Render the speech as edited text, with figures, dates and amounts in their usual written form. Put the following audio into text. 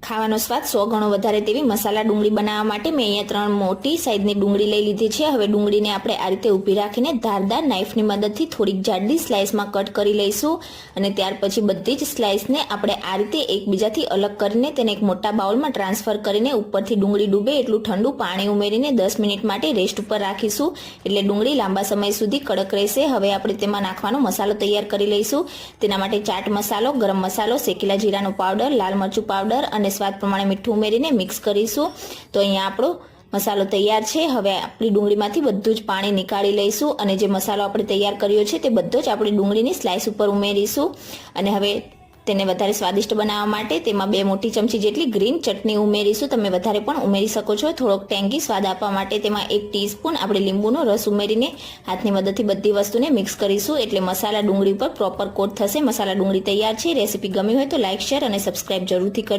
ખાવાનો સ્વાદ 100 ગણો વધારે તેવી મસાલા ડુંગળી બનાવવા માટે મેં અહીંયા 3 મોટી સાઈઝની ડુંગળી લઈ લીધી છે। હવે ડુંગળીને આપણે આ રીતે ઊભી રાખીને ધારદાર નાઈફની મદદથી થોડીક જાડી સ્લાઇસમાં કટ કરી લઈશું અને ત્યાર પછી બધી જ સ્લાઇસને આપણે આ રીતે એકબીજાથી અલગ કરીને તેને એક મોટા બાઉલમાં ટ્રાન્સફર કરીને ઉપરથી ડુંગળી ડૂબે એટલું ઠંડુ પાણી ઉમેરીને 10 મિનિટ માટે રેસ્ટ ઉપર રાખીશું, એટલે ડુંગળી લાંબા સમય સુધી કડક રહેશે। હવે આપણે તેમાં નાખવાનો મસાલો તૈયાર કરી લઈશું। તેના માટે ચાટ મસાલો, ગરમ મસાલો, શેકેલા જીરાનો પાવડર, લાલ મરચું પાવડર અને સ્વાદ પ્રમાણે મીઠું ઉમેરીને મિક્સ કરીશું। તો અહીંયા આપણો મસાલો તૈયાર છે। હવે આપણી ડુંગળીમાંથી બધું જ પાણી નીકાળી લઈશું અને જે મસાલો આપણે તૈયાર કર્યો છે તે બધો જ આપણી ડુંગળીની સ્લાઇસ ઉપર ઉમેરીશું અને હવે તેને વધારે સ્વાદિષ્ટ બનાવવા માટે તેમાં 2 મોટી ચમચી જેટલી ગ્રીન ચટણી ઉમેરીશું। તમે વધારે પણ ઉમેરી શકો છો। થોડોક ટેંગી સ્વાદ આપવા માટે તેમાં 1 ટીસ્પૂન આપણે લીંબુનો રસ ઉમેરીને હાથની મદદથી બધી વસ્તુને મિક્સ કરીશું, એટલે મસાલા ડુંગળી પર પ્રોપર કોટ થશે। મસાલા ડુંગળી તૈયાર છે। રેસીપી ગમી હોય તો લાઇક, શેર અને સબસ્ક્રાઇબ જરૂરથી કરજો।